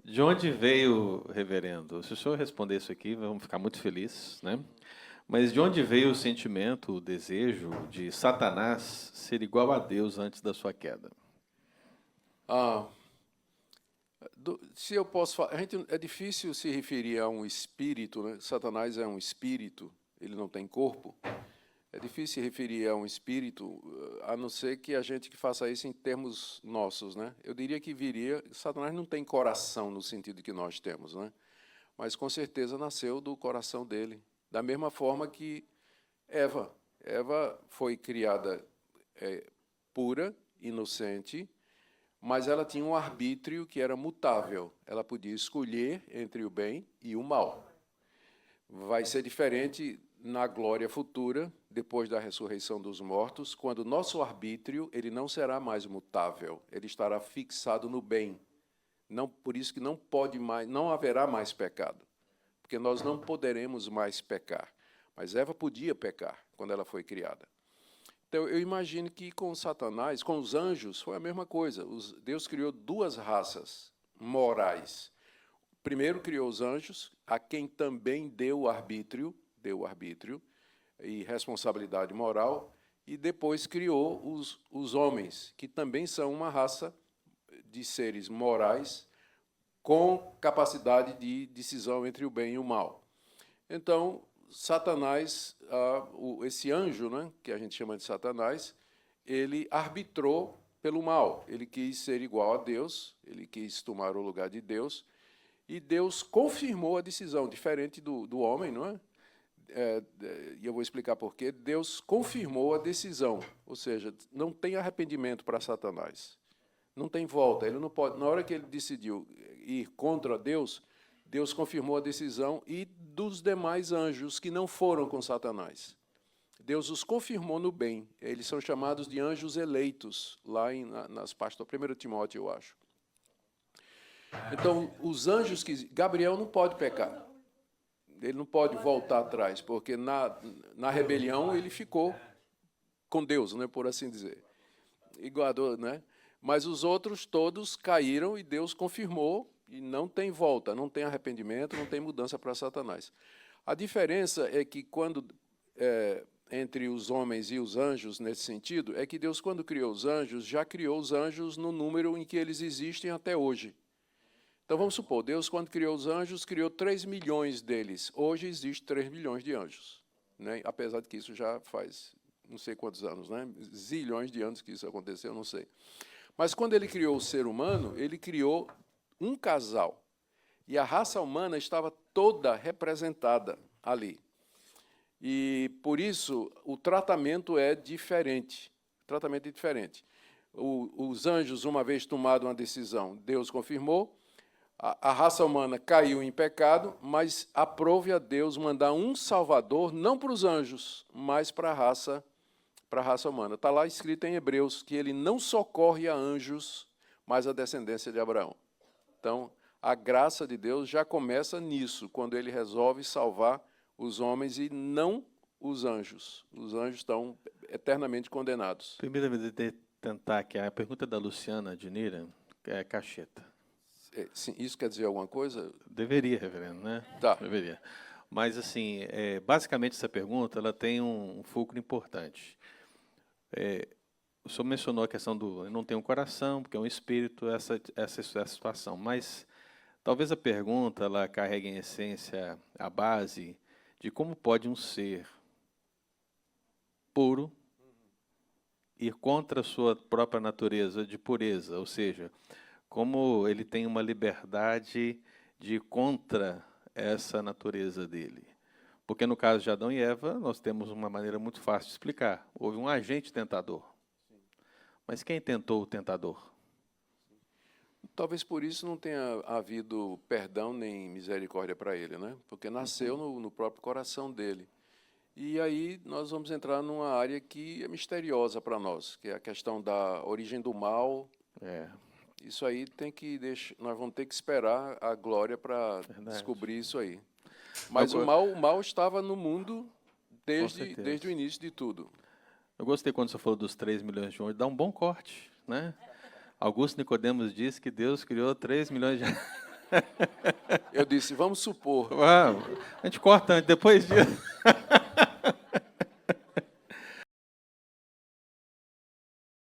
De onde veio, reverendo? Se o senhor responder isso aqui, vamos ficar muito felizes, né? Mas de onde veio o sentimento, o desejo de Satanás ser igual a Deus antes da sua queda? Ah, se eu posso falar, é difícil se referir a um espírito, né? Satanás é um espírito, ele não tem corpo. É difícil se referir a um espírito, a não ser que a gente que faça isso em termos nossos, né? Eu diria que viria, Satanás não tem coração no sentido que nós temos, né? Mas com certeza nasceu do coração dele. Da mesma forma que Eva. Eva foi criada pura, inocente, mas ela tinha um arbítrio que era mutável. Ela podia escolher entre o bem e o mal. Vai ser diferente na glória futura, depois da ressurreição dos mortos, quando nosso arbítrio ele não será mais mutável, ele estará fixado no bem. Não, por isso que não pode mais, não haverá mais pecado, porque nós não poderemos mais pecar. Mas Eva podia pecar quando ela foi criada. Então, eu imagino que com Satanás, com os anjos, foi a mesma coisa. Deus criou duas raças morais. Primeiro criou os anjos, a quem também deu arbítrio e responsabilidade moral, e depois criou os homens, que também são uma raça de seres morais com capacidade de decisão entre o bem e o mal. Então, Satanás, esse anjo, né, que a gente chama de Satanás, ele arbitrou pelo mal. Ele quis ser igual a Deus, ele quis tomar o lugar de Deus, e Deus confirmou a decisão, diferente do homem, não é? E eu vou explicar por quê. Deus confirmou a decisão, ou seja, não tem arrependimento para Satanás. Não tem volta. Ele não pode. Na hora que ele decidiu ir contra Deus, Deus confirmou a decisão e dos demais anjos que não foram com Satanás. Deus os confirmou no bem. Eles são chamados de anjos eleitos, lá nas partes do 1 Timóteo, eu acho. Então, os anjos que... Gabriel não pode pecar. Ele não pode voltar atrás, porque na rebelião ele ficou com Deus, né, por assim dizer. Igual, né? Mas os outros todos caíram e Deus confirmou e não tem volta, não tem arrependimento, não tem mudança para Satanás. A diferença é que quando entre os homens e os anjos nesse sentido é que Deus quando criou os anjos já criou os anjos no número em que eles existem até hoje. Então vamos supor, Deus quando criou os anjos criou 3 milhões deles. Hoje existe 3 milhões de anjos, né? Apesar de que isso já faz não sei quantos anos, né? Zilhões de anos que isso aconteceu, não sei. Mas quando ele criou o ser humano, ele criou um casal. E a raça humana estava toda representada ali. E, por isso, o tratamento é diferente. O tratamento é diferente. Os anjos, uma vez tomado uma decisão, Deus confirmou, a raça humana caiu em pecado, mas aprove a Deus mandar um Salvador, não para os anjos, mas para a raça humana. Está lá escrito em Hebreus que ele não socorre a anjos, mas a descendência de Abraão. Então, a graça de Deus já começa nisso, quando ele resolve salvar os homens e não os anjos. Os anjos estão eternamente condenados. Primeiro, tentar aqui, a pergunta da Luciana Dinira é cacheta. Sim, isso quer dizer alguma coisa? Deveria, reverendo, né? Tá. Deveria. Mas, assim, basicamente essa pergunta ela tem um fulcro importante. O senhor mencionou a questão do não tem um coração, porque é um espírito, essa situação. Mas talvez a pergunta ela carregue em essência a base de como pode um ser puro ir contra a sua própria natureza de pureza, ou seja, como ele tem uma liberdade de ir contra essa natureza dele. Porque no caso de Adão e Eva, nós temos uma maneira muito fácil de explicar. Houve um agente tentador. Mas quem tentou o tentador? Talvez por isso não tenha havido perdão nem misericórdia para ele, né? Porque nasceu no próprio coração dele. E aí nós vamos entrar numa área que é misteriosa para nós, que é a questão da origem do mal. Isso aí nós vamos ter que esperar a glória para descobrir isso aí. Mas o mal estava no mundo desde o início de tudo. Eu gostei quando você falou dos 3 milhões de homens, dá um bom corte, né? Augusto Nicodemos disse que Deus criou 3 milhões de Eu disse, vamos supor. A gente corta antes, depois disso.